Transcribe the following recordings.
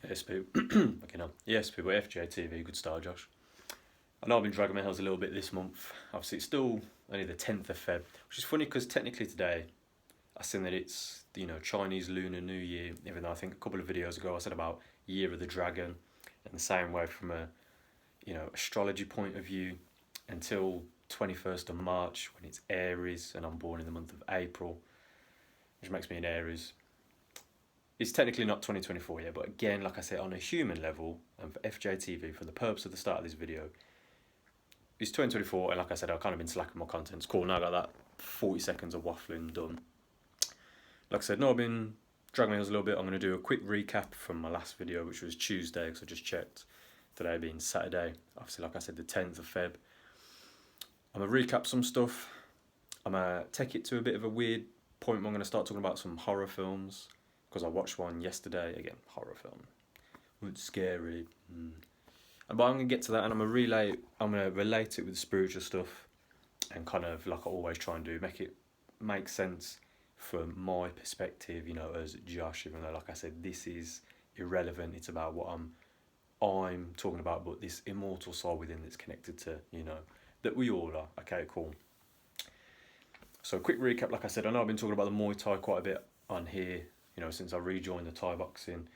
Yes, people. Okay, no. Yes, people. FJTV, good start, Josh. I know I've been dragging my heels a little bit this month. Obviously, it's still only the 10th of Feb, which is funny because technically today, I seen that it's Chinese Lunar New Year. Even though I think a couple of videos ago I said about Year of the Dragon, in the same way from a astrology point of view, until 21st of March when it's Aries and I'm born in the month of April, which makes me an Aries. It's technically not 2024 yet, but again, like I said, on a human level, and for FJTV, for the purpose of the start of this video, it's 2024, and like I said, I've kind of been slacking my content. It's cool, now I got that 40 seconds of waffling done. Like I said, no, I've been dragging my heels a little bit. I'm going to do a quick recap from my last video, which was Tuesday, because I just checked. Today being Saturday, obviously, like I said, the 10th of Feb. I'm going to recap some stuff. I'm going to take it to a bit of a weird point where I'm going to start talking about some horror films, because I watched one yesterday. Again, horror film. It's scary. But I'm going to get to that, and I'm going to relate it with spiritual stuff, and kind of, like I always try and do, make it make sense from my perspective, as Josh, even though, like I said, this is irrelevant. It's about what I'm talking about, but this immortal soul within that's connected to, that we all are. Okay, cool. So quick recap, like I said, I know I've been talking about the Muay Thai quite a bit on here, since I rejoined the Thai boxing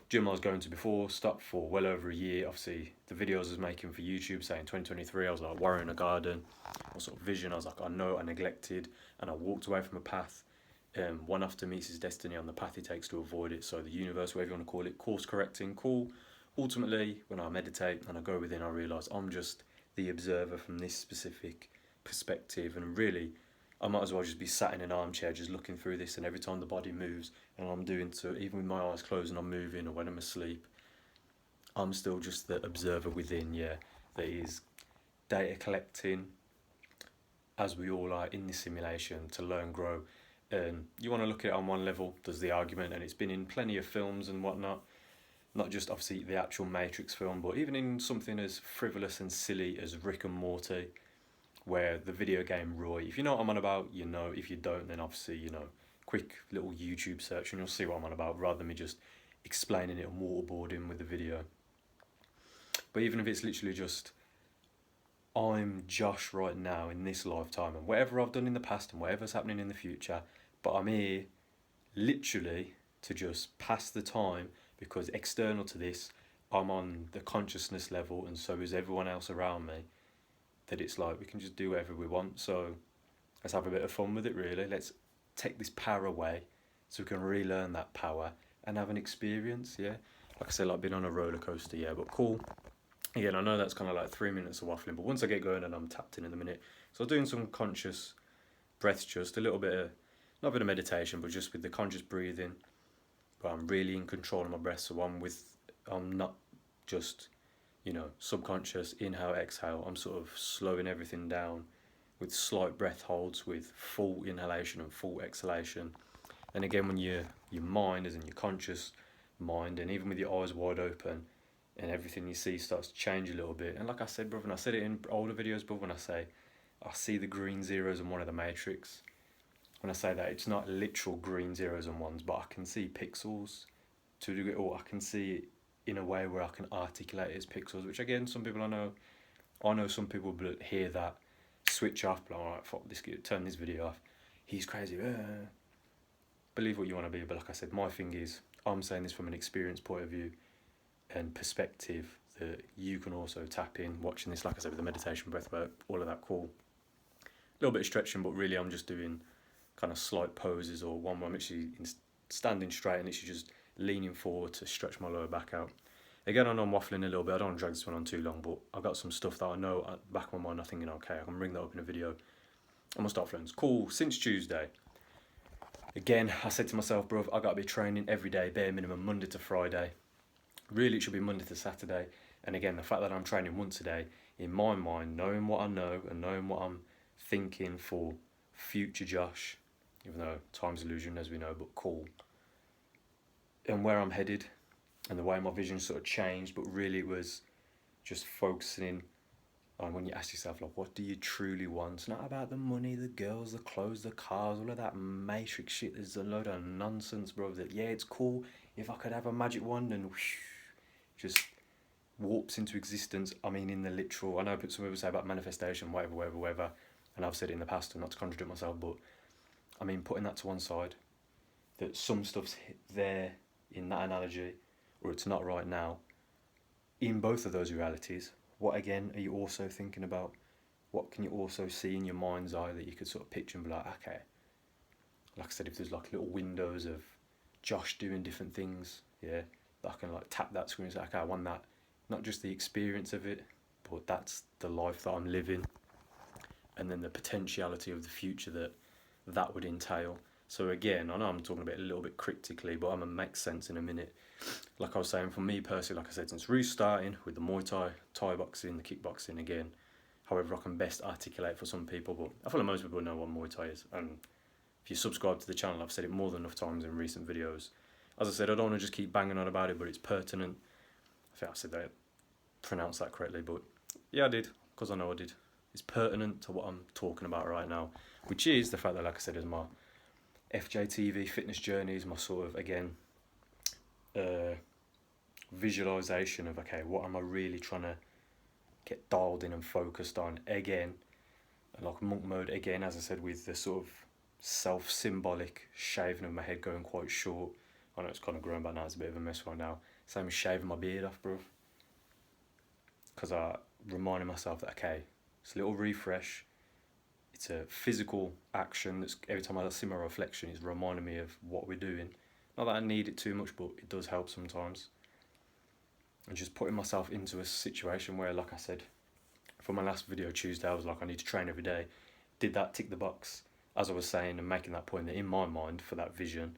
gym I was going to before, stopped for well over a year. Obviously, the videos I was making for YouTube, saying 2023, I was like worrying a garden, what sort of vision, I was like, I know I neglected, and I walked away from a path. One often meets his destiny on the path he takes to avoid it. So the universe, whatever you want to call it, course correcting, cool. Ultimately, when I meditate and I go within, I realise I'm just the observer from this specific perspective, and really, I might as well just be sat in an armchair just looking through this, and every time the body moves, and I'm doing so, even with my eyes closed and I'm moving, or when I'm asleep, I'm still just the observer within, that is data collecting, as we all are in this simulation, to learn, grow. And you want to look at it on one level, there's the argument, and it's been in plenty of films and whatnot, not just obviously the actual Matrix film, but even in something as frivolous and silly as Rick and Morty, where the video game Roy, if you know what I'm on about, you know. If you don't, then obviously, quick little YouTube search and you'll see what I'm on about, rather than me just explaining it and waterboarding with the video. But even if it's literally just, I'm Josh right now in this lifetime, and whatever I've done in the past and whatever's happening in the future, but I'm here literally to just pass the time, because external to this, I'm on the consciousness level, and so is everyone else around me, that it's like we can just do whatever we want. So let's have a bit of fun with it, really. Let's take this power away so we can relearn that power and have an experience, yeah. Like I said, like being on a roller coaster, yeah, but cool. Again, I know that's kind of like 3 minutes of waffling, but once I get going and I'm tapped in a minute. So I'm doing some conscious breaths, just a little bit of, not a bit of meditation, but just with the conscious breathing. But I'm really in control of my breath, so I'm not just, subconscious, inhale, exhale. I'm sort of slowing everything down with slight breath holds, with full inhalation and full exhalation. And again, when your mind is in your conscious mind, and even with your eyes wide open, and everything you see starts to change a little bit. And like I said, brother, and I said it in older videos, but when I say I see the green zeros in one of the Matrix, when I say that, it's not literal green zeros and ones, but I can see pixels to a degree, or I can see it in a way where I can articulate it as pixels, which again, some people I know some people will hear that, switch off, like, alright, fuck this, turn this video off, he's crazy, believe what you want to be. But like I said, my thing is, I'm saying this from an experience point of view and perspective, that you can also tap in watching this, like I said, with the meditation, breath work, all of that, cool. A little bit of stretching, but really I'm just doing kind of slight poses, or one where I'm actually standing straight and actually just leaning forward to stretch my lower back out. Again, I know I'm waffling a little bit, I don't want to drag this one on too long, but I've got some stuff that I know at the back of my mind, I'm thinking, okay, I can bring that up in a video. I'm gonna start flowing. Cool, since Tuesday. Again, I said to myself, bro, I gotta be training every day, bare minimum, Monday to Friday. Really, it should be Monday to Saturday. And again, the fact that I'm training once a day, in my mind, knowing what I know and knowing what I'm thinking for future Josh, even though time's illusion, as we know, but cool, and where I'm headed, and the way my vision sort of changed. But really, it was just focusing on, when you ask yourself, like, what do you truly want? It's not about the money, the girls, the clothes, the cars, all of that Matrix shit. There's a load of nonsense, bro, that, yeah, it's cool if I could have a magic wand and whoosh, just warps into existence. I mean, in the literal, I know some people say about manifestation, whatever, and I've said it in the past, and not to contradict myself, but I mean, putting that to one side, that some stuff's there in that analogy, or it's not right now, in both of those realities, what again are you also thinking about? What can you also see in your mind's eye that you could sort of picture and be like, okay, like I said, if there's like little windows of Josh doing different things, yeah, that I can like tap that screen and say, okay, I want that. Not just the experience of it, but that's the life that I'm living. And then the potentiality of the future that would entail. So again, I know I'm talking about it a little bit cryptically, but I'm going to make sense in a minute. Like I was saying, for me personally, like I said, since restarting with the Muay Thai, Thai boxing, the kickboxing again, however I can best articulate for some people, but I feel like most people know what Muay Thai is. And if you subscribe to the channel, I've said it more than enough times in recent videos. As I said, I don't want to just keep banging on about it, but it's pertinent. I think I said that, pronounced that correctly, but yeah, I did, because I know I did. It's pertinent to what I'm talking about right now, which is the fact that, like I said, is my FJTV fitness journey, is my sort of, again, visualization of, okay, what am I really trying to get dialed in and focused on again, like monk mode again, as I said, with the sort of self-symbolic shaving of my head going quite short. I know it's kind of grown back now, it's a bit of a mess right now. Same as shaving my beard off, bro. Because I reminding myself that, okay, it's a little refresh. It's a physical action that's every time I see my reflection, it's reminding me of what we're doing. Not that I need it too much, but it does help sometimes. And just putting myself into a situation where, like I said, for my last video Tuesday, I was like, I need to train every day. Did that, tick the box. As I was saying and making that point, that in my mind, for that vision,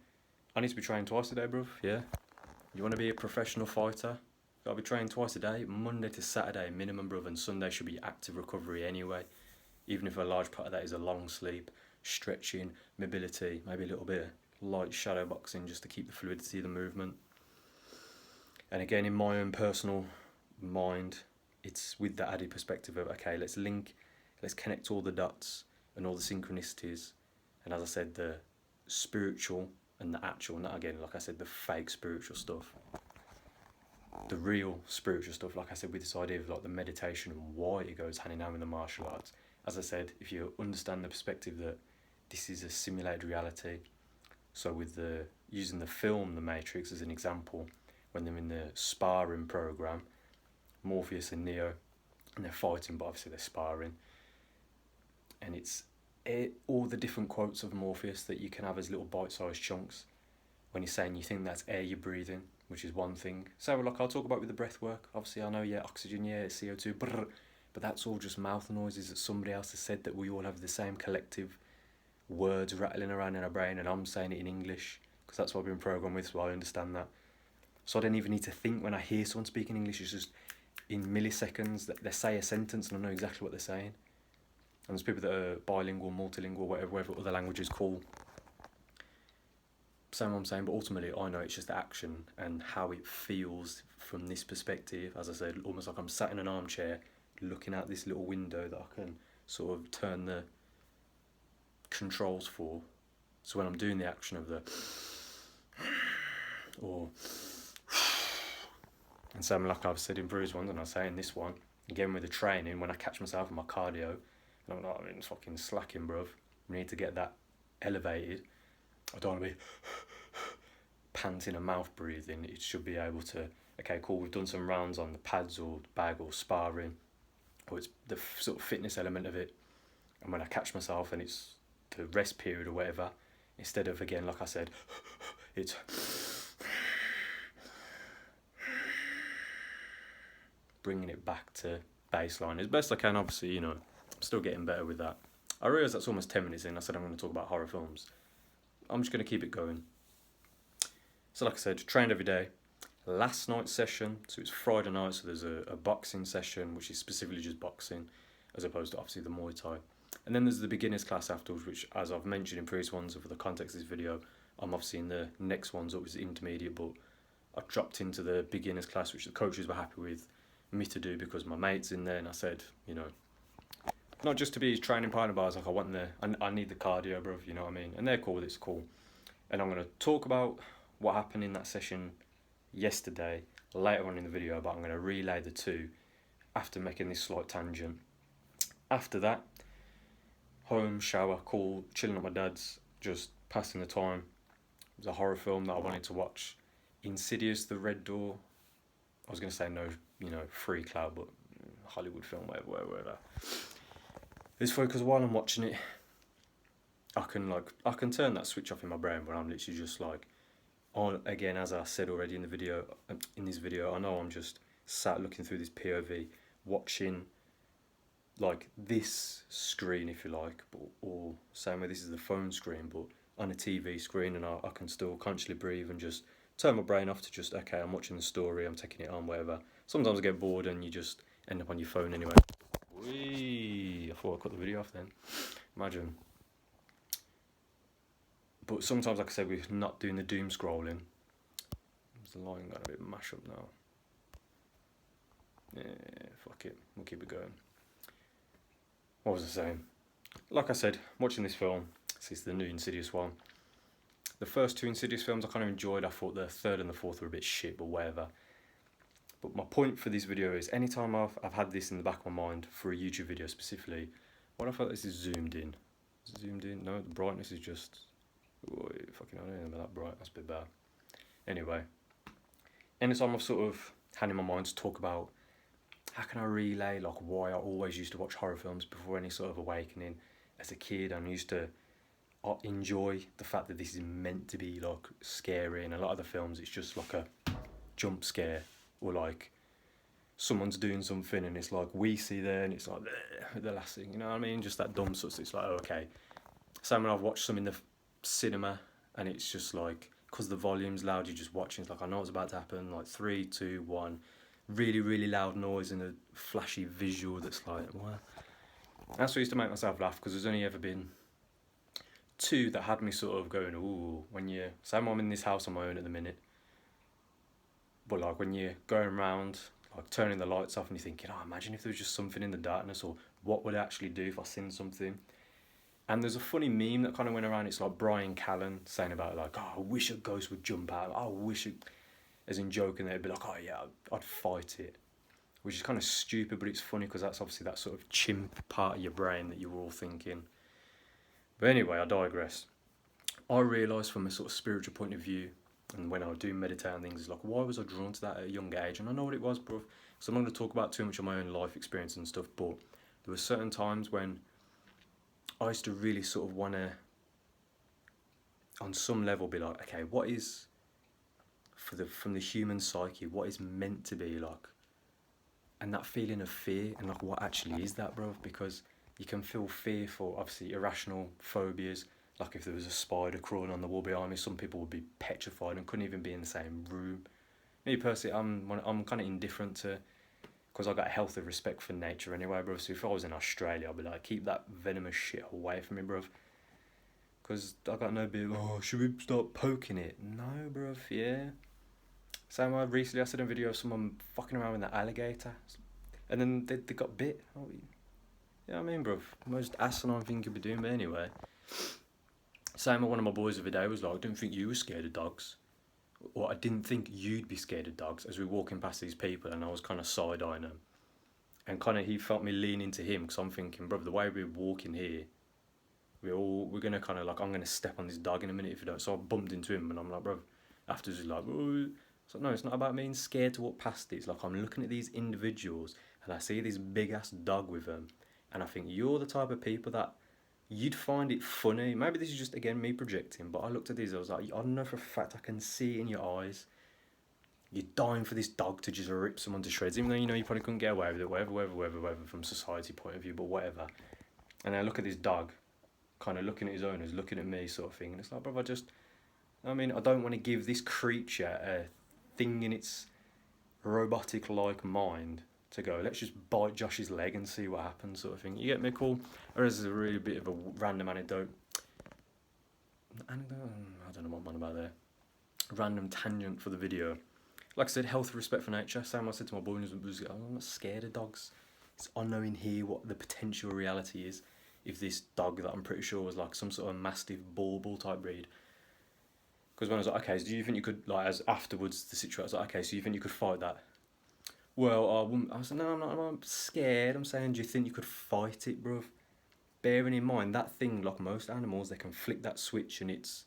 I need to be training twice a day, bruv, yeah? You want to be a professional fighter? Gotta be training twice a day, Monday to Saturday minimum, bruv, and Sunday should be active recovery anyway. Even if a large part of that is a long sleep, stretching, mobility, maybe a little bit of light shadow boxing just to keep the fluidity of the movement. And again, in my own personal mind, it's with that added perspective of, okay, let's connect all the dots and all the synchronicities. And as I said, the spiritual and the actual, not again, like I said, the fake spiritual stuff. The real spiritual stuff, like I said, with this idea of like the meditation and why it goes hand in hand with the martial arts. As I said, if you understand the perspective that this is a simulated reality, so with using the film The Matrix as an example, when they're in the sparring program, Morpheus and Neo, and they're fighting, but obviously they're sparring, and it's all the different quotes of Morpheus that you can have as little bite-sized chunks. When he's saying you think that's air you're breathing, which is one thing. So like I'll talk about with the breath work, obviously I know, yeah, oxygen, yeah, it's CO2, brr, but that's all just mouth noises that somebody else has said, that we all have the same collective words rattling around in our brain, and I'm saying it in English because that's what I've been programmed with, so I understand that. So I don't even need to think when I hear someone speaking English. It's just in milliseconds that they say a sentence and I know exactly what they're saying. And there's people that are bilingual, multilingual, whatever other languages call. Same what I'm saying, but ultimately I know it's just the action and how it feels from this perspective. As I said, almost like I'm sat in an armchair looking out this little window that I can sort of turn the controls for. So when I'm doing the action of the or and same like I've said in previous ones, and I say in this one again with the training, when I catch myself in my cardio and I'm like, I'm fucking slacking, bruv, we need to get that elevated. I don't want to be panting and mouth breathing. It should be able to, okay, cool, we've done some rounds on the pads or the bag or sparring, or it's the sort of fitness element of it, and when I catch myself and it's the rest period or whatever, instead of, again, like I said, it's bringing it back to baseline as best I can. Obviously, you know, I'm still getting better with that. I realise that's almost 10 minutes in. I said I'm going to talk about horror films. I'm just going to keep it going. So like I said, trained every day. Last night's session, so it's Friday night, so there's a boxing session, which is specifically just boxing, as opposed to obviously the Muay Thai. And then there's the beginners class afterwards, which, as I've mentioned in previous ones, for the context of this video, I'm obviously in the next ones up was intermediate, but I dropped into the beginners class, which the coaches were happy with me to do because my mate's in there, and I said, you know, not just to be his training partner, but I was like, I need the cardio, bruv, you know what I mean? And they're cool with it, it's cool. And I'm going to talk about what happened in that session yesterday later on in the video, but I'm going to relay the two after making this slight tangent. After that, home, shower, cool, chilling at my dad's, just passing the time. It was a horror film that I wanted to watch. Insidious, The Red Door. I was going to say no, free cloud, but Hollywood film, whatever. It's funny because while I'm watching it, I can turn that switch off in my brain, but I'm literally just like, again, as I said already in this video, I know I'm just sat looking through this POV, watching like this screen, if you like, or same way this is the phone screen, but on a TV screen, and I can still consciously breathe and just turn my brain off to just, okay, I'm watching the story, I'm taking it on, whatever. Sometimes I get bored and you just end up on your phone anyway. Whee! I thought I cut the video off then. Imagine. But sometimes, like I said, we're not doing the doom scrolling. Is the line got a bit mashed up now? Yeah, fuck it. We'll keep it going. What was I saying? Like I said, watching this film, this is the new Insidious one. The first two Insidious films I kind of enjoyed. I thought the third and the fourth were a bit shit, but whatever. But my point for this video is, anytime I've had this in the back of my mind for a YouTube video specifically, what I felt this is zoomed in. Is it zoomed in? No, the brightness is just... Oh, fucking, I don't know about that bright, that's a bit bad. Anyway, anytime I've sort of had in my mind to talk about how can I relay like why I always used to watch horror films before any sort of awakening as a kid, and used to enjoy the fact that this is meant to be like scary, and a lot of the films it's just like a jump scare, or like someone's doing something and it's like we see there and it's like the last thing, you know what I mean, just that dumb stuff. It's like, oh, okay. Same when I've watched some in the cinema and it's just like, because the volume's loud, you're just watching, it's like, I know what's about to happen, like 3, 2, 1, really, really loud noise and a flashy visual that's like, what? That's what used to make myself laugh, because there's only ever been two that had me sort of going, ooh, when you, same I'm in this house on my own at the minute, but like when you're going around, like turning the lights off and you're thinking, oh, imagine if there was just something in the darkness, or what would it actually do if I seen something? And there's a funny meme that kind of went around, it's like Brian Callen saying about like, oh, I wish a ghost would jump out, oh, I wish it, as in joking, they'd be like, oh yeah, I'd fight it. Which is kind of stupid, but it's funny because that's obviously that sort of chimp part of your brain that you were all thinking. But anyway, I digress. I realised from a sort of spiritual point of view, and when I do meditate on things, it's like, why was I drawn to that at a young age? And I know what it was, bro. So I'm not going to talk about too much of my own life experience and stuff, but there were certain times when I used to really sort of want to, on some level, be like, okay, what is, from the human psyche, what is meant to be like? And that feeling of fear, and like, what actually is that, bro? Because you can feel fear for, obviously, irrational phobias. Like if there was a spider crawling on the wall behind me, some people would be petrified and couldn't even be in the same room. Me personally, I'm kind of indifferent to, because I got a healthy respect for nature anyway, bro. So if I was in Australia, I'd be like, keep that venomous shit away from me, bro. Because I got no bit of, oh, should we start poking it? No, bro, yeah. Same way recently I said in a video of someone fucking around with an alligator, and then they got bit. Oh, yeah, I mean, bro, most asinine thing you could be doing, but anyway. Same with one of my boys the other day was like, I didn't think you were scared of dogs. Or I didn't think you'd be scared of dogs, as we were walking past these people, and I was kind of side-eyeing them. And kind of he felt me lean into him, because I'm thinking, bro, the way we're walking here, we're going to kind of like, I'm going to step on this dog in a minute if you don't. So I bumped into him, and I'm like, bro, afterwards he's like, oh. So no, it's not about being scared to walk past it. It's like I'm looking at these individuals, and I see this big-ass dog with them, and I think you're the type of people that you'd find it funny. Maybe this is just, again, me projecting, but I looked at these, I was like, I know for a fact, I can see in your eyes, you're dying for this dog to just rip someone to shreds, even though you know you probably couldn't get away with it, whatever, from society point of view, but whatever. And I look at this dog, kind of looking at his owners, looking at me, sort of thing, and it's like, bro, I don't want to give this creature a thing in its robotic-like mind to go, let's just bite Josh's leg and see what happens, sort of thing. You get me? Cool? Or is this a really bit of a random anecdote? I don't know what I'm on about there. Random tangent for the video. Like I said, healthy respect for nature. Same I said to my boy, I'm not scared of dogs. It's unknowing here what the potential reality is. If this dog that I'm pretty sure was like some sort of mastiff bull type breed, Because when I was like, okay, so do you think you could, like, as afterwards the situation, I was like, okay, so you think you could fight that? Well, I wouldn't. I was like, no, I'm scared. I'm saying, do you think you could fight it, bruv? Bearing in mind that thing, like most animals, they can flick that switch and it's,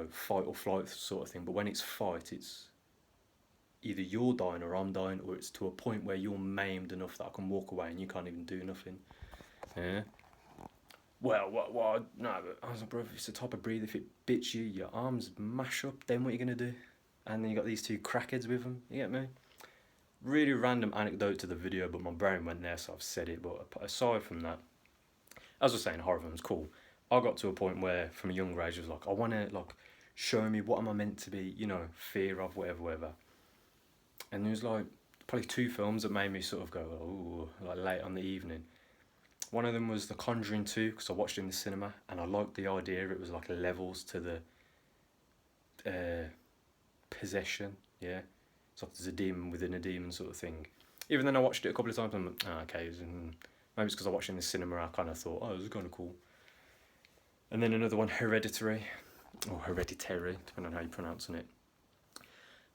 fight or flight sort of thing. But when it's fight, it's either you're dying or I'm dying, or it's to a point where you're maimed enough that I can walk away and you can't even do nothing. Yeah. Well, what? No, but I was like, bro, if it's the type of breed, if it bits you, your arms mash up, then what are you going to do? And then you got these two crackheads with them, you get me? Really random anecdote to the video, but my brain went there, so I've said it. But aside from that, as I was saying, horror films, cool. I got to a point where, from a younger age, I was like, I want to, like, show me what am I meant to be, fear of, whatever. And there was, like, probably 2 films that made me sort of go, oh, like, late on the evening. One of them was The Conjuring 2, because I watched it in the cinema, and I liked the idea. It was, like, levels to the possession, yeah. It's like there's a demon within a demon sort of thing. Even then I watched it a couple of times, I'm like, okay, maybe it's because I watched it in the cinema, I kind of thought, oh, this is kind of cool. And then another one, Hereditary, or Hereditary, depending on how you're pronouncing it.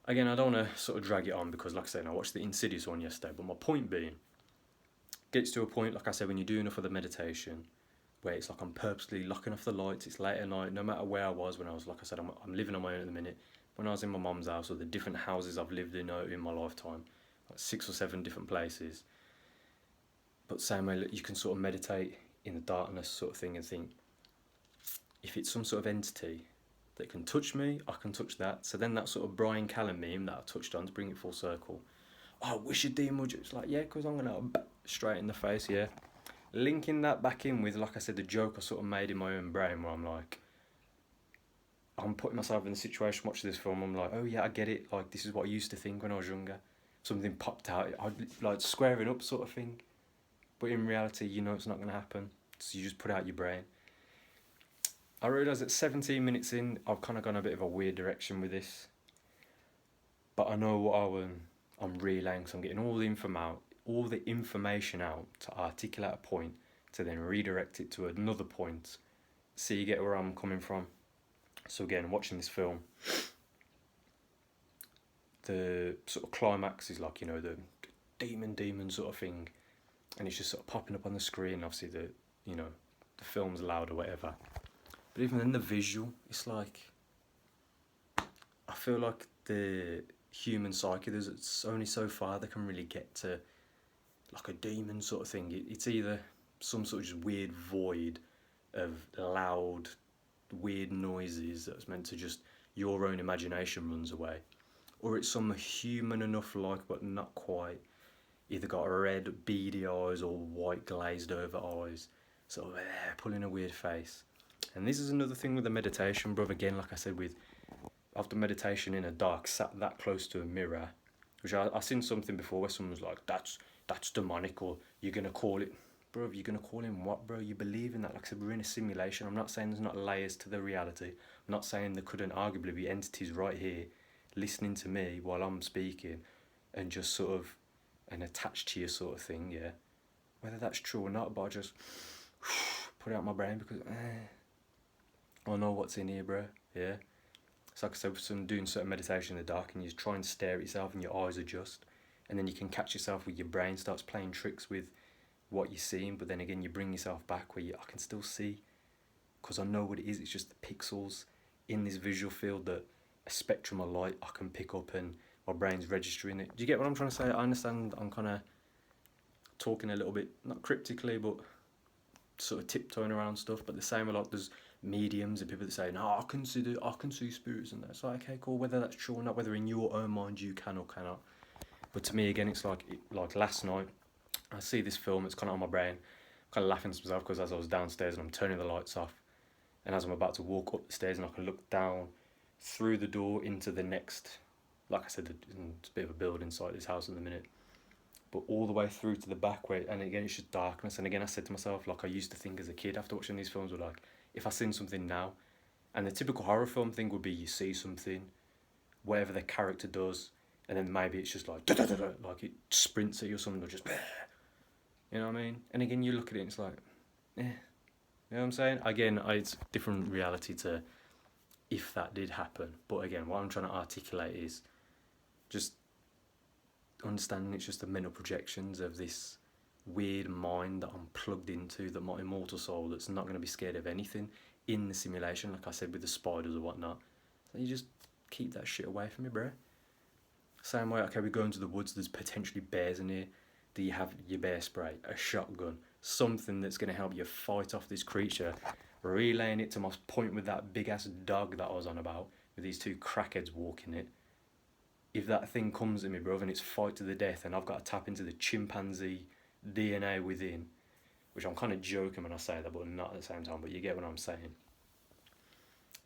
Again, I don't want to sort of drag it on because, like I said, I watched the Insidious one yesterday, but my point being, gets to a point, like I said, when you do enough of the meditation, where it's like I'm purposely locking off the lights, it's late at night, no matter where I was when I was, like I said, I'm living on my own at the minute. When I was in my mum's house, or the different houses I've lived in my lifetime, like 6 or 7 different places. But same way, you can sort of meditate in the darkness sort of thing and think, if it's some sort of entity that can touch me, I can touch that. So then that sort of Brian Callen meme that I touched on, to bring it full circle, oh, I wish a demon would, it's like, yeah, because I'm going to straight in the face, yeah. Linking that back in with, like I said, the joke I sort of made in my own brain, where I'm like, I'm putting myself in the situation watching this film, I'm like, oh yeah, I get it, like, this is what I used to think when I was younger. Something popped out, I'd like squaring up sort of thing. But in reality, it's not going to happen, so you just put out your brain. I realised that 17 minutes in, I've kind of gone a bit of a weird direction with this. But I know what I'm relaying, because I'm getting all the information out to articulate a point, to then redirect it to another point, so you get where I'm coming from. So again, watching this film, the sort of climax is like, the demon sort of thing, and it's just sort of popping up on the screen. Obviously the film's loud or whatever, but even then the visual, it's like, I feel like the human psyche, it's only so far they can really get to like a demon sort of thing. It's either some sort of just weird void of loud weird noises that's meant to just, your own imagination runs away, or it's some human enough like but not quite, either got red beady eyes or white glazed over eyes, sort of pulling a weird face. And this is another thing with the meditation, bruv. Again, like I said, with after meditation in a dark, sat that close to a mirror, which I seen something before where someone was like, that's demonic, or you're gonna call it, bro, you're gonna call him what, bro? You believe in that? Like I said, we're in a simulation. I'm not saying there's not layers to the reality. I'm not saying there couldn't arguably be entities right here listening to me while I'm speaking and just sort of and attached to you sort of thing, yeah. Whether that's true or not, but I just put it out my brain because I know what's in here, bro, yeah. It's like I said, with doing certain meditation in the dark, and you just try and stare at yourself and your eyes adjust, and then you can catch yourself with your brain starts playing tricks with what you're seeing, but then again you bring yourself back where I can still see, because I know what it is. It's just the pixels in this visual field that a spectrum of light I can pick up, and my brain's registering it. Do you get what I'm trying to say? I understand I'm kind of talking a little bit, not cryptically, but sort of tiptoeing around stuff, but the same a lot. There's mediums and people that say, no, I can see spirits, and that's like, okay, cool, whether that's true or not, whether in your own mind you can or cannot. But to me, again, it's like last night, I see this film, it's kind of on my brain, I'm kind of laughing to myself because as I was downstairs and I'm turning the lights off, and as I'm about to walk up the stairs and I can look down through the door into the next, like I said, it's a bit of a building site, this house at the minute, but all the way through to the back where, and again, it's just darkness. And again, I said to myself, like I used to think as a kid after watching these films, were like, if I seen something now, and the typical horror film thing would be you see something, whatever the character does, and then maybe it's just like, like it sprints at you or something, or just, you know what I mean? And again, you look at it and it's like, you know what I'm saying? Again, it's different reality to if that did happen. But again, what I'm trying to articulate is just understanding it's just the mental projections of this weird mind that I'm plugged into, that my immortal soul that's not going to be scared of anything in the simulation, like I said with the spiders or whatnot. So you just keep that shit away from me, bro. Same way, okay, we go into the woods, there's potentially bears in here. Do you have your bear spray, a shotgun, something that's going to help you fight off this creature? Relaying it to my point with that big ass dog that I was on about, with these two crackheads walking it. If that thing comes at me, bro, and it's fight to the death, and I've got to tap into the chimpanzee DNA within, which I'm kind of joking when I say that, but not at the same time, but you get what I'm saying.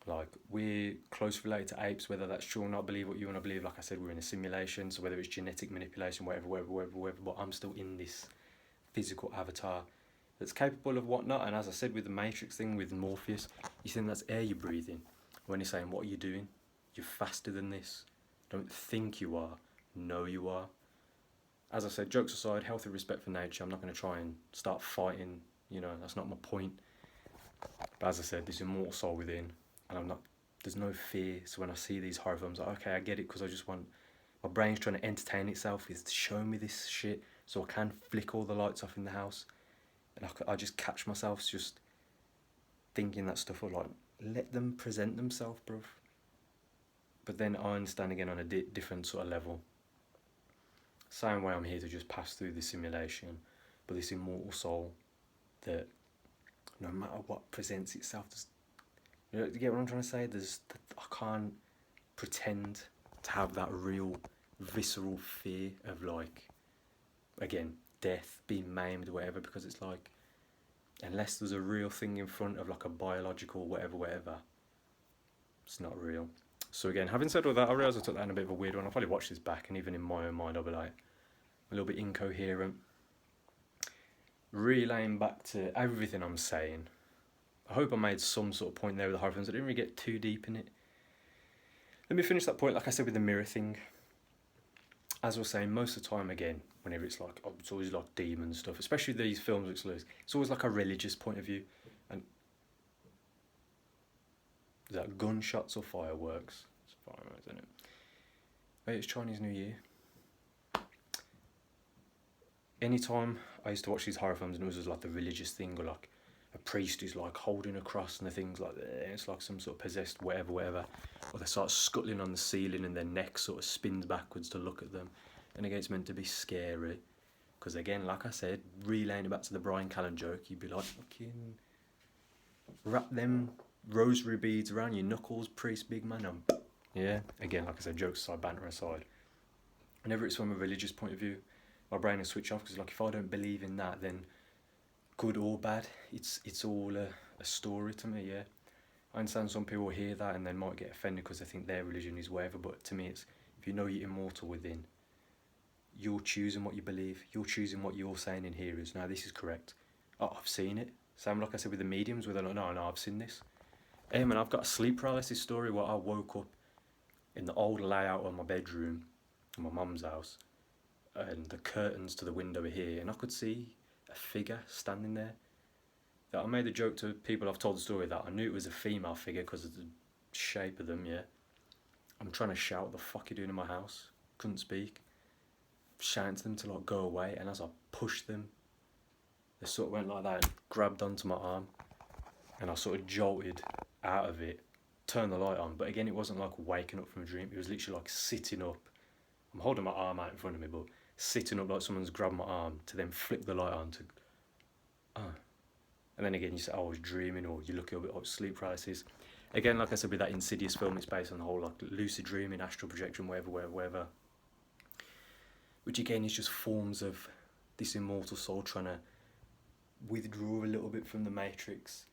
Like, we're close related to apes, whether that's true or not, believe what you want to believe. Like I said, we're in a simulation, so whether it's genetic manipulation, whatever, but I'm still in this physical avatar that's capable of whatnot. And as I said with the Matrix thing, with Morpheus, you think that's air you're breathing. When you're saying, what are you doing? You're faster than this. Don't think you are, know you are. As I said, jokes aside, healthy respect for nature. I'm not going to try and start fighting, you know, that's not my point. But as I said, this immortal soul within, and there's no fear. So when I see these horror films, like, okay, I get it, because I just want, my brain's trying to entertain itself, is to show me this shit so I can flick all the lights off in the house. And I just catch myself just thinking that stuff, or like, let them present themselves, bruv. But then I understand again on a different sort of level. Same way I'm here to just pass through the simulation, but this immortal soul that no matter what presents itself, you get what I'm trying to say? I can't pretend to have that real visceral fear of, like, again, death, being maimed, whatever, because it's like, unless there's a real thing in front of, like, a biological whatever, it's not real. So again, having said all that, I realise I took that in a bit of a weird one. I'll probably watch this back, and even in my own mind I'll be like a little bit incoherent. Relaying back to everything I'm saying, I hope I made some sort of point there with the horror films. I didn't really get too deep in it. Let me finish that point, like I said, with the mirror thing. As I was saying, most of the time, again, whenever it's like, oh, it's always like demon stuff, especially these films, it's always like a religious point of view. And is that gunshots or fireworks? It's fireworks, isn't it? Wait, it's Chinese New Year. Anytime I used to watch these horror films and it was just like the religious thing, or like a priest who's like holding a cross and the things like that, it's like some sort of possessed whatever, or they start scuttling on the ceiling and their neck sort of spins backwards to look at them. And again, it's meant to be scary, because again, like I said, relaying it back to the Brian Callen joke, you'd be like, fucking wrap them rosary beads around your knuckles, priest, big man, and yeah. Again, like I said, jokes aside, banter aside, whenever it's from a religious point of view, my brain will switch off, because like, if I don't believe in that, then good or bad, it's all a story to me. Yeah, I understand some people hear that and they might get offended because they think their religion is whatever, but to me, it's, if you know you're immortal within, you're choosing what you believe, you're choosing what you're saying in here is, no, this is correct, oh, I've seen it. Same like I said with the mediums, where they're like, no, I've seen this. Man, I've got a sleep paralysis story where I woke up in the old layout of my bedroom in my mum's house, and the curtains to the window were here, and I could see a figure standing there. That I made a joke to people I've told the story that I knew it was a female figure because of the shape of them. Yeah, I'm trying to shout, "What the fuck are you doing in my house?" Couldn't speak. Shouting to them to like go away, and as I pushed them, they sort of went like that and grabbed onto my arm, and I sort of jolted out of it, turned the light on. But again, it wasn't like waking up from a dream. It was literally like sitting up. I'm holding my arm out in front of me, but sitting up like someone's grabbed my arm to then flick the light on to, and then again you say, oh, I was dreaming, or you look a bit like sleep paralysis. Again, like I said with that Insidious film, it's based on the whole like lucid dreaming, astral projection, whatever. Which again is just forms of this immortal soul trying to withdraw a little bit from the Matrix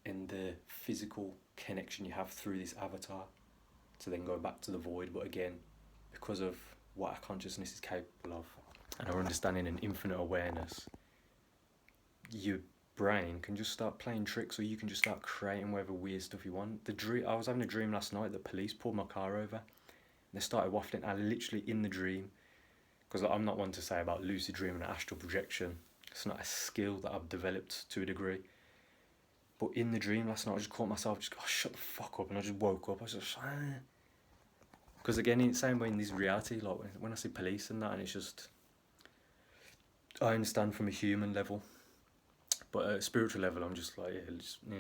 and the physical connection you have through this avatar to then go back to the void. But again, because of what our consciousness is capable of and our understanding and infinite awareness, your brain can just start playing tricks, or you can just start creating whatever weird stuff you want. I was having a dream last night that police pulled my car over and they started waffling. I literally, in the dream, because I'm not one to say about lucid dreaming and astral projection, it's not a skill that I've developed to a degree, But in the dream last night, I just caught myself just, oh, shut the fuck up, and I just woke up. I was just, because again, it's the same way in this reality, like when I see police and that, and it's just, I understand from a human level, but at a spiritual level, I'm just like, yeah,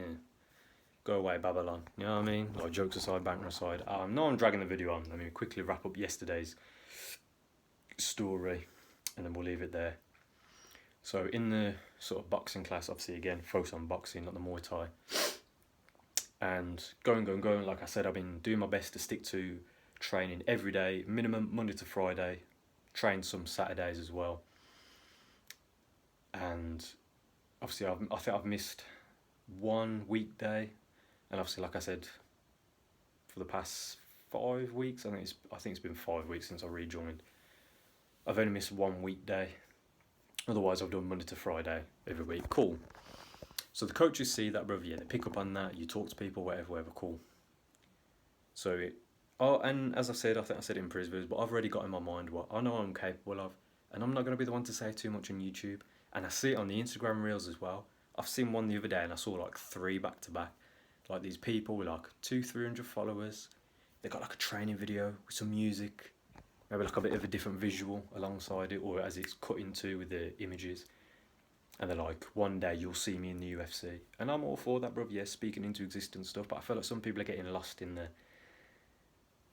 go away, Babylon. You know what I mean? Like, jokes aside, banter aside. No, I'm dragging the video on. Let me quickly wrap up yesterday's story, and then we'll leave it there. So in the sort of boxing class, obviously again, focus on boxing, not the Muay Thai. And going, like I said, I've been doing my best to stick to training every day, minimum Monday to Friday, train some Saturdays as well. And obviously I think I've missed one weekday, and obviously like I said, for the past 5 weeks, I think it's been 5 weeks since I rejoined. I've only missed one weekday. Otherwise, I've done Monday to Friday every week. Cool. So the coaches see that, brother. Yeah, they pick up on that. You talk to people, whatever. Cool. So, and as I said, I think I said it in previous, but I've already got in my mind what I know I'm capable of, and I'm not going to be the one to say too much on YouTube. And I see it on the Instagram reels as well. I've seen one the other day, and I saw like 3 back to back. Like these people with like 200-300 followers. They got like a training video with some music. Maybe like a bit of a different visual alongside it, or as it's cut into with the images. And they're like, one day you'll see me in the UFC. And I'm all for that, bro. Yes, speaking into existence stuff. But I feel like some people are getting lost in the,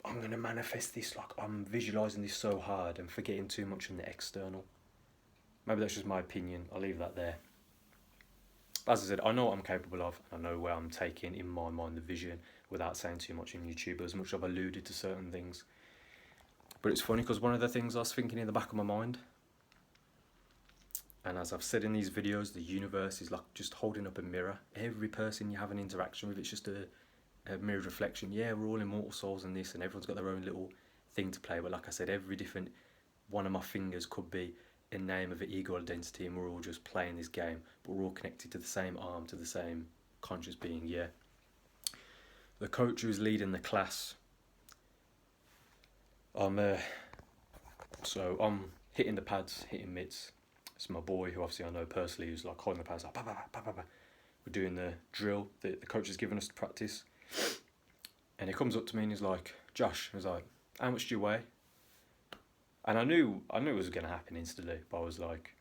I'm going to manifest this, like I'm visualising this so hard and forgetting too much on the external. Maybe that's just my opinion. I'll leave that there. But as I said, I know what I'm capable of. And I know where I'm taking, in my mind, the vision without saying too much on YouTube. As much as I've alluded to certain things. But it's funny because one of the things I was thinking in the back of my mind, and as I've said in these videos, the universe is like just holding up a mirror. Every person you have an interaction with, it's just a mirrored reflection. Yeah, we're all immortal souls and this, and everyone's got their own little thing to play. But like I said, every different one of my fingers could be a name of an ego identity, and we're all just playing this game. But we're all connected to the same arm, to the same conscious being, yeah. The coach who's leading the class, I'm hitting the pads, hitting mitts. It's my boy, who obviously I know personally, who's like holding the pads, like, bah, bah, bah, bah, bah. We're doing the drill that the coach has given us to practice. And he comes up to me and he's like, Josh, he's like, how much do you weigh? And I knew it was going to happen instantly, but I was like,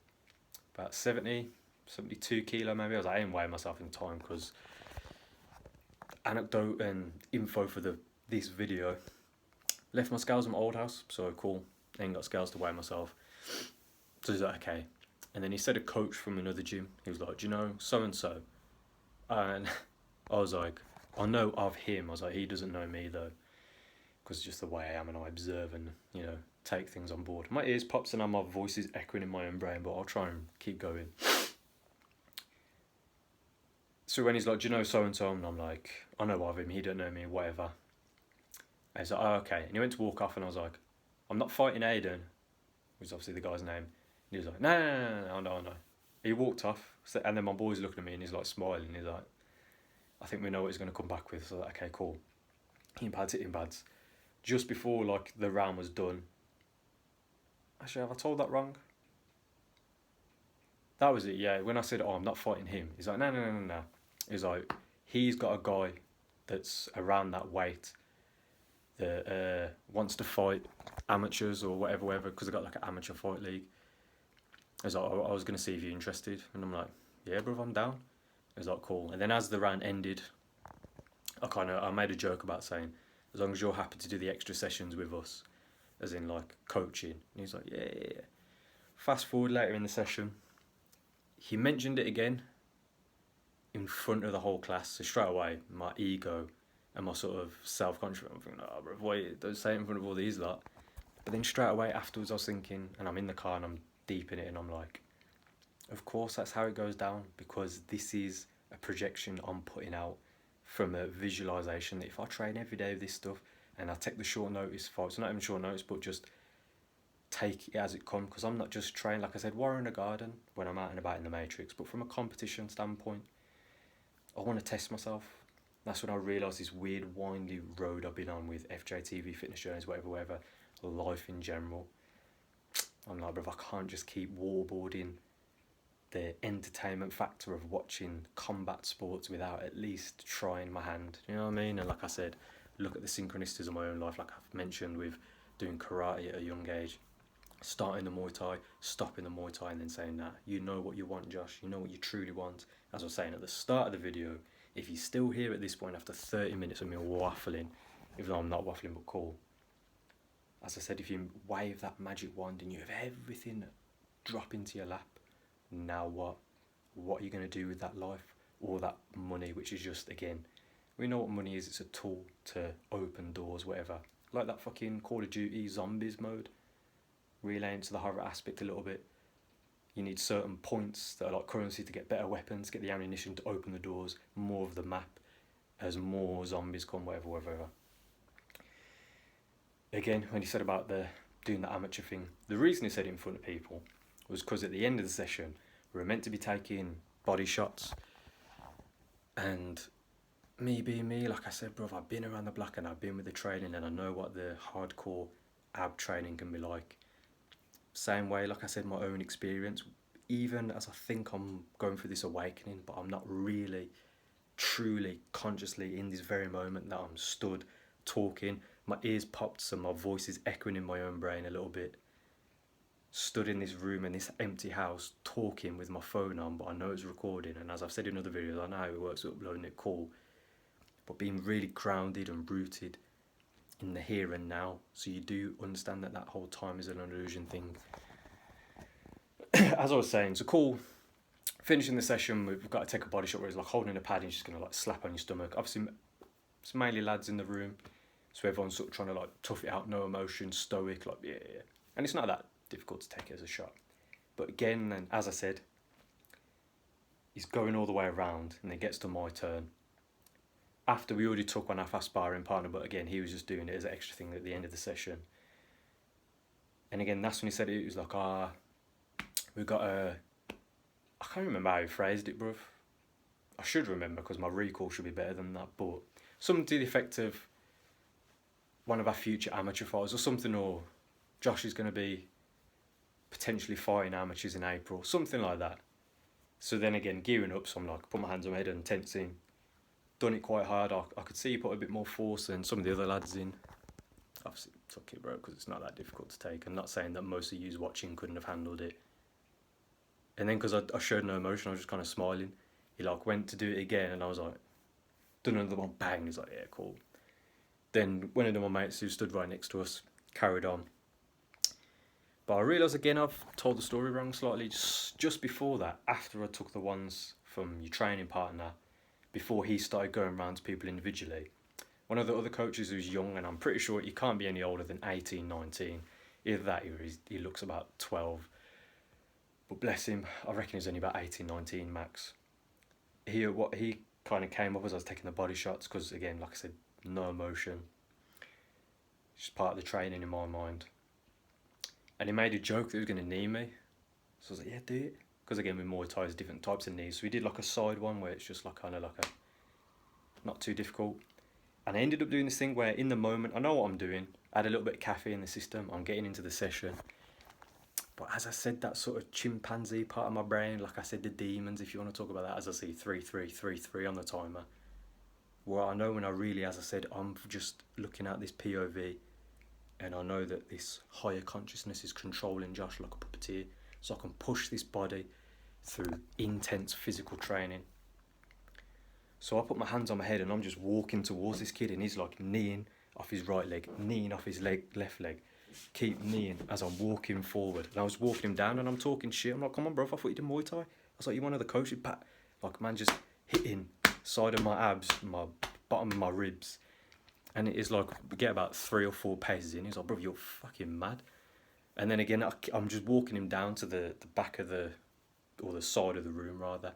about 72 kilo maybe. I was like, I didn't weigh myself in time because anecdote and info for this video. Left my scales in my old house, so cool. Ain't got scales to weigh myself. So he's like, okay. And then he said a coach from another gym. He was like, do you know so-and-so? And I was like, I know of him. I was like, he doesn't know me though. Because it's just the way I am, and I observe and, you know, take things on board. My ears pops and my voice is echoing in my own brain, but I'll try and keep going. So when he's like, do you know so-and-so? And I'm like, I know of him. He don't know me, whatever. And he's like, oh, okay. And he went to walk off, and I was like, I'm not fighting Aiden, which is obviously the guy's name. And he was like, no. He walked off, and then my boy's looking at me, and he's like smiling. He's like, I think we know what he's going to come back with. So I was like, okay, cool. Hitting pads. Just before like the round was done. Actually, have I told that wrong? That was it, yeah. When I said, oh, I'm not fighting him, he's like, no. He's like, he's got a guy that's around that weight that wants to fight amateurs or whatever, because they got like an amateur fight league. I was like, I was going to see if you're interested. And I'm like, yeah, bro, I'm down. He was like, cool. And then as the round ended, I made a joke about saying, as long as you're happy to do the extra sessions with us, as in like coaching. And he's like, yeah. Fast forward later in the session, he mentioned it again in front of the whole class. So straight away, my ego and my sort of self-confidence, I'm thinking, oh, bro, wait, don't say it in front of all these lot. But then straight away afterwards, I was thinking, and I'm in the car and I'm deep in it, and I'm like, of course that's how it goes down, because this is a projection I'm putting out from a visualization that if I train every day with this stuff and I take the short notice fights, not even short notice, but just take it as it comes, because I'm not just trained, like I said, warrior in a garden when I'm out and about in the Matrix, but from a competition standpoint, I want to test myself. That's when I realised this weird windy road I've been on with FJTV, fitness journeys, whatever, life in general. I'm like, bro, I can't just keep waterboarding the entertainment factor of watching combat sports without at least trying my hand. You know what I mean? And like I said, look at the synchronicities of my own life, like I've mentioned with doing karate at a young age, starting the Muay Thai, stopping the Muay Thai, and then saying that you know what you want, Josh. You know what you truly want. As I was saying at the start of the video, if you're still here at this point after 30 minutes of me waffling, even though I'm not waffling, but cool. As I said, if you wave that magic wand and you have everything drop into your lap, now what? What are you going to do with that life? Or that money, which is just, again, we know what money is. It's a tool to open doors, whatever. Like that fucking Call of Duty zombies mode. Relaying to the horror aspect a little bit. You need certain points that are like currency to get better weapons, get the ammunition to open the doors, more of the map as more zombies come, whatever. Again, when he said about doing the amateur thing, the reason he said it in front of people was because at the end of the session, we were meant to be taking body shots. And me being me, like I said, bruv, I've been around the block and I've been with the training and I know what the hardcore ab training can be like. Same way, like I said, my own experience, even as I think I'm going through this awakening, but I'm not really, truly, consciously in this very moment that I'm stood talking. My ears popped, so my voice is echoing in my own brain a little bit. Stood in this room in this empty house talking with my phone on, but I know it's recording, and as I've said in other videos, I know how it works with uploading it, cool. But being really grounded and rooted in the here and now, so you do understand that whole time is an illusion thing. As I was saying, so cool. Finishing the session, we've got to take a body shot where it's like holding a pad and she's gonna like slap on your stomach. Obviously, it's mainly lads in the room, so everyone's sort of trying to like tough it out, no emotion, stoic, like yeah. And it's not that difficult to take it as a shot. But again, and as I said, he's going all the way around and it gets to my turn. After we already took one off our sparring partner, but again, he was just doing it as an extra thing at the end of the session. And again, that's when he said it, was like, we've got a... I can't remember how he phrased it, bruv. I should remember because my recall should be better than that, but something to the effect of one of our future amateur fighters or something, or Josh is going to be potentially fighting amateurs in April, something like that. So then again, gearing up, so I'm like, put my hands on my head and tensing. Done it quite hard. I could see he put a bit more force than some of the other lads in. Obviously took it, bro, because it's not that difficult to take. I'm not saying that most of you watching couldn't have handled it. And then because I showed no emotion, I was just kind of smiling. He like went to do it again and I was like, done another one, bang. He's like, yeah, cool. Then one of my mates who stood right next to us carried on. But I realised again I've told the story wrong slightly. Just before that, after I took the ones from your training partner, before he started going around to people individually, one of the other coaches who's young, and I'm pretty sure he can't be any older than 18, 19. Either that or he looks about 12. But bless him, I reckon he's only about 18, 19 max. He kind of came up as I was taking the body shots, because again, like I said, no emotion. It's just part of the training in my mind. And he made a joke that he was going to knee me. So I was like, yeah, do it. Because again, with Muay Thai, there's different types of knees. So we did like a side one where it's just like kind of like a, not too difficult. And I ended up doing this thing where in the moment, I know what I'm doing. I had a little bit of caffeine in the system. I'm getting into the session. But as I said, that sort of chimpanzee part of my brain, like I said, the demons, if you want to talk about that, as I see 3, 3, 3, 3 on the timer. Well, I know when I really, as I said, I'm just looking at this POV and I know that this higher consciousness is controlling Josh like a puppeteer, so I can push this body through intense physical training. So I put my hands on my head and I'm just walking towards this kid and he's like kneeing off his right leg, kneeing off his left leg. Keep kneeing as I'm walking forward. And I was walking him down and I'm talking shit. I'm like, come on, bro, I thought you did Muay Thai. I was like, you one of the coaches, Pat. Like, man, just hitting side of my abs, my bottom of my ribs. And it is like, we get about 3 or 4 paces in. He's like, bro, you're fucking mad. And then again, I'm just walking him down to the back of or the side of the room, rather,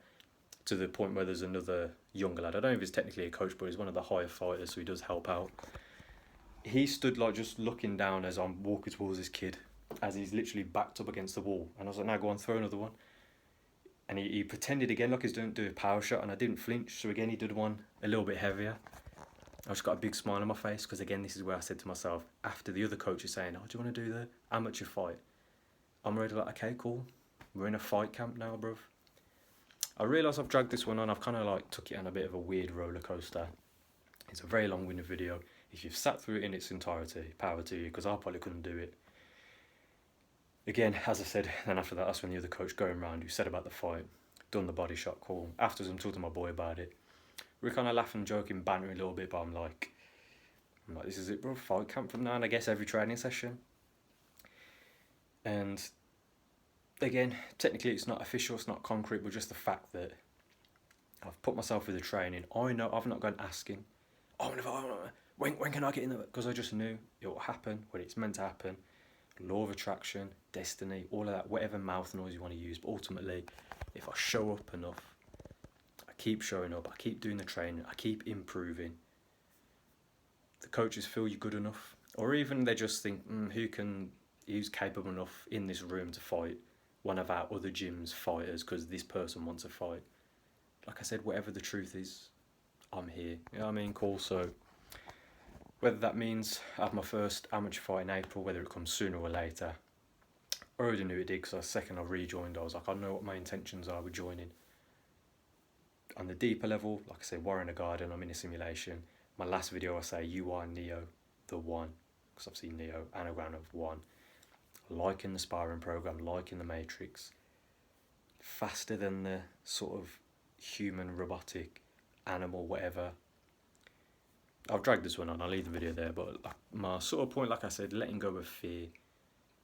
to the point where there's another younger lad. I don't know if he's technically a coach, but he's one of the higher fighters, so he does help out. He stood like just looking down as I'm walking towards this kid, as he's literally backed up against the wall. And I was like, now go on, throw another one. And he pretended again like he's doing a power shot, and I didn't flinch. So again, he did one a little bit heavier. I just got a big smile on my face, because again, this is where I said to myself, after the other coach is saying, oh, do you want to do the amateur fight? I'm already like, okay, cool. We're in a fight camp now, bruv. I realise I've dragged this one on. I've kind of like took it on a bit of a weird roller coaster. It's a very long-winded video. If you've sat through it in its entirety, power to you, because I probably couldn't do it. Again, as I said, then after that, that's when the other coach going round who said about the fight, done the body shot call. Afterwards, I'm talking to my boy about it. We're kind of laughing, joking, bantering a little bit, but I'm like, this is it, bro. Fight camp from now, and I guess every training session. And again, technically, it's not official, it's not concrete, but just the fact that I've put myself through the training. I know I've not gone asking, when can I get in there? Because I just knew it will happen when it's meant to happen. Law of attraction, destiny, all of that, whatever mouth noise you want to use. But ultimately, if I show up enough, I keep showing up, I keep doing the training, I keep improving, the coaches feel you're good enough, or even they just think, who's capable enough in this room to fight one of our other gym's fighters because this person wants a fight. Like I said, whatever the truth is, I'm here. You know what I mean? Cool. So whether that means I have my first amateur fight in April, whether it comes sooner or later, I already knew it did, because the second I rejoined, I was like, I know what my intentions are with joining. On the deeper level, like I said, Warren a Garden, I'm in a simulation. My last video I say, you are Neo, the one, because I've seen Neo, anagram of one. Liking the sparring program, liking the Matrix. Faster than the sort of human, robotic, animal, whatever. I've dragged this one on, I'll leave the video there, but my sort of point, like I said, letting go of fear.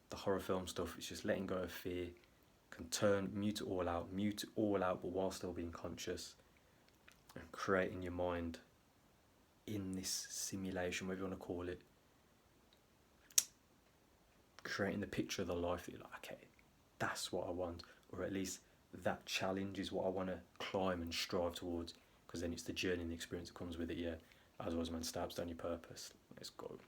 The horror film stuff, it's just letting go of fear. Can mute it all out, but while still being conscious. And creating your mind in this simulation, whatever you want to call it. Creating the picture of the life that you're like, okay, that's what I want. Or at least that challenge is what I want to climb and strive towards. Because then it's the journey and the experience that comes with it, yeah. As always, man, stabs down your purpose. Let's go.